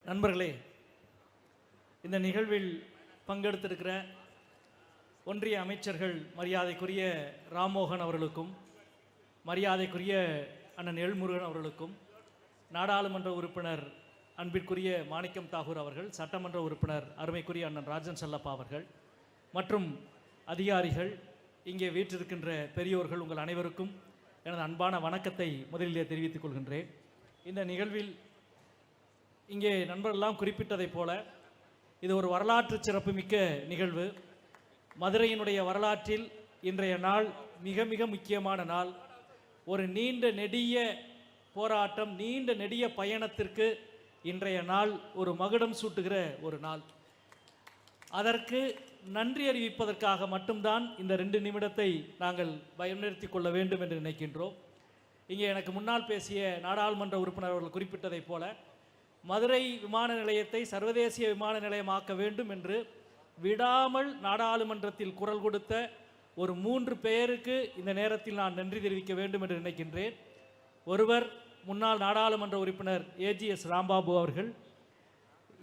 நண்பர்களே, இந்த நிகழ்வில் பங்கெடுத்திருக்கிற ஒன்றிய அமைச்சர்கள் மரியாதைக்குரிய ராம்மோகன் அவர்களுக்கும், மரியாதைக்குரிய அண்ணன் எல்முருகன் அவர்களுக்கும், நாடாளுமன்ற உறுப்பினர் அன்பிற்குரிய மாணிக்கம் தாகூர் அவர்கள், சட்டமன்ற உறுப்பினர் அருமைக்குரிய அண்ணன் ராஜன் செல்லப்பா அவர்கள் மற்றும் அதிகாரிகள், இங்கே வீற்றிருக்கின்ற பெரியோர்கள், உங்கள் அனைவருக்கும் எனது அன்பான வணக்கத்தை முதலிலே தெரிவித்துக் கொள்கின்றேன். இந்த நிகழ்வில் இங்கே நண்பர்களெல்லாம் குறிப்பிட்டதைப் போல இது ஒரு வரலாற்று சிறப்புமிக்க நிகழ்வு. மதுரையினுடைய வரலாற்றில் இன்றைய நாள் மிக மிக முக்கியமான நாள். ஒரு நீண்ட நெடிய போராட்டம், நீண்ட நெடிய பயணத்திற்கு இன்றைய நாள் ஒரு மகுடம் சூட்டுகிற ஒரு நாள். அதற்கு நன்றி அறிவிப்பதற்காக மட்டும்தான் இந்த 2 நிமிடத்தை நாங்கள் பயன்படுத்தி கொள்ள வேண்டும் என்று நினைக்கின்றோம். இங்கே எனக்கு முன்னால் பேசிய நாடாளுமன்ற உறுப்பினர் அவர்கள் குறிப்பிட்டதைப் போல மதுரை விமான நிலையத்தை சர்வதேசிய விமான நிலையமாக்க வேண்டும் என்று விடாமல் நாடாளுமன்றத்தில் குரல் கொடுத்த ஒரு 3 பேருக்கு இந்த நேரத்தில் நான் நன்றி தெரிவிக்க வேண்டும் என்று நினைக்கின்றேன். ஒருவர் முன்னாள் நாடாளுமன்ற உறுப்பினர் AGS ராம்பாபு அவர்கள்,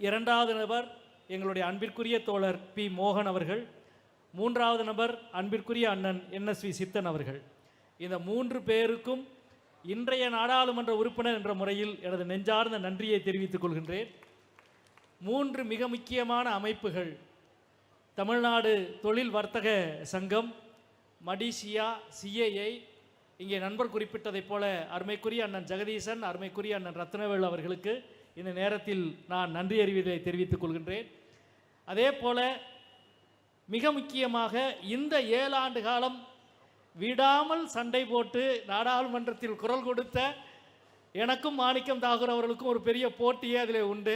2வது நபர் எங்களுடைய அன்பிற்குரிய தோழர் P. மோகன் அவர்கள், 3வது நபர் அன்பிற்குரிய அண்ணன் NSV சித்தன் அவர்கள். இந்த 3 பேருக்கும் இன்றைய நாடாளுமன்ற உறுப்பினர் என்ற முறையில் எனது நெஞ்சார்ந்த நன்றியை தெரிவித்துக் கொள்கின்றேன். 3 மிக முக்கியமான அமைப்புகள், தமிழ்நாடு தொழில் வர்த்தக சங்கம், மடிசியா, CAI, இங்கே நண்பர் குறிப்பிட்டதைப் போல அருமைக்குரிய அண்ணன் ஜெகதீசன், அருமைக்குரிய அண்ணன் ரத்னவேல் அவர்களுக்கு இந்த நேரத்தில் நான் நன்றி அறிவிப்பதை தெரிவித்துக் கொள்கின்றேன். அதே போல மிக முக்கியமாக இந்த 7 ஆண்டு காலம் விடாமல் சண்டை போட்டு நாடாளுமன்றத்தில் குரல் கொடுத்த எனக்கும் மாணிக்கம் தாகூர் அவர்களுக்கும் ஒரு பெரிய போட்டியே அதில் உண்டு.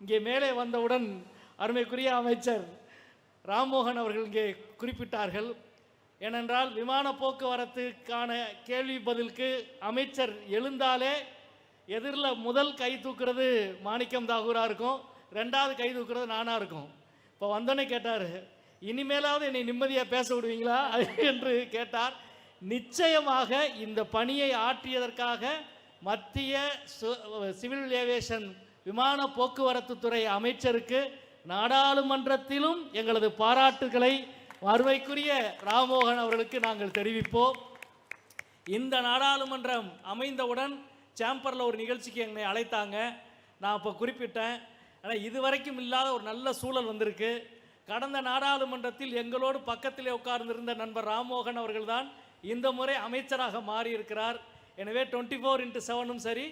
இங்கே மேலே வந்தவுடன் அருமைக்குரிய அமைச்சர் ராம்மோகன் அவர்கள் இங்கே குறிப்பிட்டார்கள். ஏனென்றால் விமான போக்குவரத்துக்கான கேள்வி பதிலுக்கு அமைச்சர் எழுந்தாலே எதிரில் முதல் கை தூக்குறது மாணிக்கம் தாகூராக இருக்கும், 2வது கை தூக்குறது நானாக இருக்கும். இப்போ வந்தோடனே கேட்டார், இனிமேலாவது என்னை நிம்மதியாக பேச விடுவீங்களா என்று கேட்டார். நிச்சயமாக இந்த பணியை ஆற்றியதற்காக மத்திய சிவில் ஏவியேஷன் விமான போக்குவரத்து துறை அமைச்சருக்கு நாடாளுமன்றத்திலும் எங்களது பாராட்டுகளை அருமைக்குரிய ராம்மோகன் அவர்களுக்கு நாங்கள் தெரிவிப்போம். இந்த நாடாளுமன்றம் அமைந்தவுடன் சேம்பரில் ஒரு நிகழ்ச்சிக்கு என்னை அழைத்தாங்க. நான் இப்போ குறிப்பிட்டேன், ஆனால் இதுவரைக்கும் இல்லாத ஒரு நல்ல சூழல் வந்திருக்கு. கடந்த நாடாளுமன்றத்தில் எங்களோடு பக்கத்திலே உட்கார்ந்திருந்த நண்பர் ராம்மோகன் அவர்கள்தான் இந்த முறை அமைச்சராக மாறியிருக்கிறார். எனவே 24x7ம் சரி,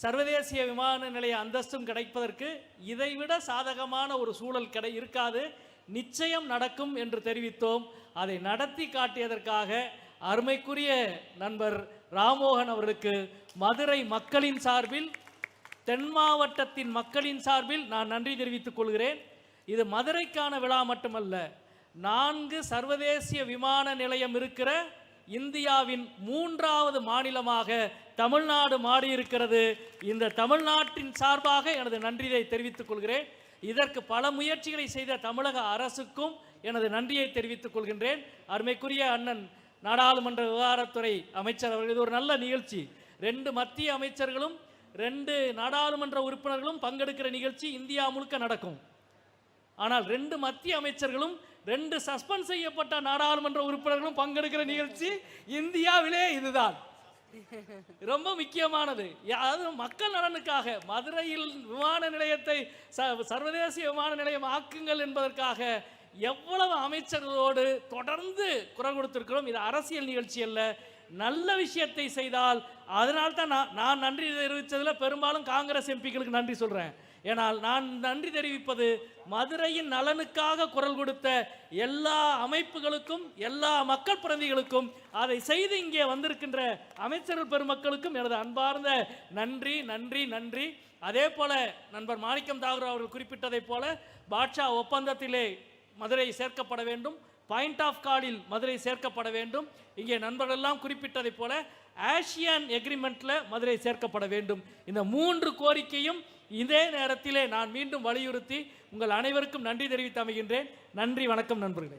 சர்வதேசிய விமான நிலைய அந்தஸ்தும் கிடைப்பதற்கு இதைவிட சாதகமான ஒரு சூழல் இருக்காது, நிச்சயம் நடக்கும் என்று தெரிவித்தோம். அதை நடத்தி காட்டியதற்காக அருமைக்குரிய நண்பர் ராம்மோகன் அவர்களுக்கு மதுரை மக்களின் சார்பில், தென் மாவட்டத்தின் மக்களின் சார்பில் நான் நன்றி தெரிவித்துக் கொள்கிறேன். இது மதுரைக்கான விழா மட்டுமல்ல, 4 சர்வதேசிய விமான நிலையம் இருக்கிற இந்தியாவின் 3வது மாநிலமாக தமிழ்நாடு மாறியிருக்கிறது. இந்த தமிழ்நாட்டின் சார்பாக எனது நன்றியை தெரிவித்துக் கொள்கிறேன். இதற்கு பல முயற்சிகளை செய்த தமிழக அரசுக்கும் எனது நன்றியை தெரிவித்துக் கொள்கின்றேன். அருமைக்குரிய அண்ணன் நாடாளுமன்ற விவகாரத்துறை அமைச்சர் அவர்கள், இது ஒரு நல்ல நிகழ்ச்சி. 2 மத்திய அமைச்சர்களும் 2 நாடாளுமன்ற உறுப்பினர்களும் பங்கெடுக்கிற நிகழ்ச்சி இந்தியா முழுக்க நடக்கும். ஆனால் 2 மத்திய அமைச்சர்களும் 2 சஸ்பெண்ட் செய்யப்பட்ட நாடாளுமன்ற உறுப்பினர்களும் பங்கெடுக்கிற நிகழ்ச்சி இந்தியாவிலே இதுதான். ரொம்ப முக்கியமானது. அதாவது மக்கள் நலனுக்காக மதுரையில் விமான நிலையத்தை சர்வதேசிய விமான நிலையம் ஆக்குங்கள் என்பதற்காக எவ்வளவு அமைச்சர்களோடு தொடர்ந்து குரல் கொடுத்திருக்கிறோம். இது அரசியல் நிகழ்ச்சி அல்ல, நல்ல விஷயத்தை செய்தால். அதனால்தான் நான் நன்றி தெரிவித்ததில் பெரும்பாலும் காங்கிரஸ் எம்பிக்களுக்கு நன்றி சொல்கிறேன். ஏனால் நான் நன்றி தெரிவிப்பது மதுரையின் நலனுக்காக குரல் கொடுத்த எல்லா அமைப்புகளுக்கும், எல்லா மக்கள் பிரதிகளுக்கும், அதை செய்து இங்கே வந்திருக்கின்ற அமைச்சர்கள் பெருமக்களுக்கும் எனது அன்பார்ந்த நன்றி நன்றி நன்றி. அதே போல நண்பர் மாணிக்கம் தாகூர் அவர்கள் குறிப்பிட்டதைப் போல பாட்ஷா ஒப்பந்தத்திலே மதுரை சேர்க்கப்பட வேண்டும், பாயிண்ட் ஆஃப் கார்டில் மதுரை சேர்க்கப்பட வேண்டும். இங்கே நண்பர்கள் எல்லாம் குறிப்பிட்டதைப் போல ஆசியான் எக்ரிமெண்ட்டில் மதுரை சேர்க்கப்பட வேண்டும். இந்த 3 கோரிக்கையும் இதே நேரத்திலே நான் மீண்டும் வலியுறுத்தி உங்கள் அனைவருக்கும் நன்றி தெரிவித்து அமைகின்றேன். நன்றி, வணக்கம் நண்பர்களே.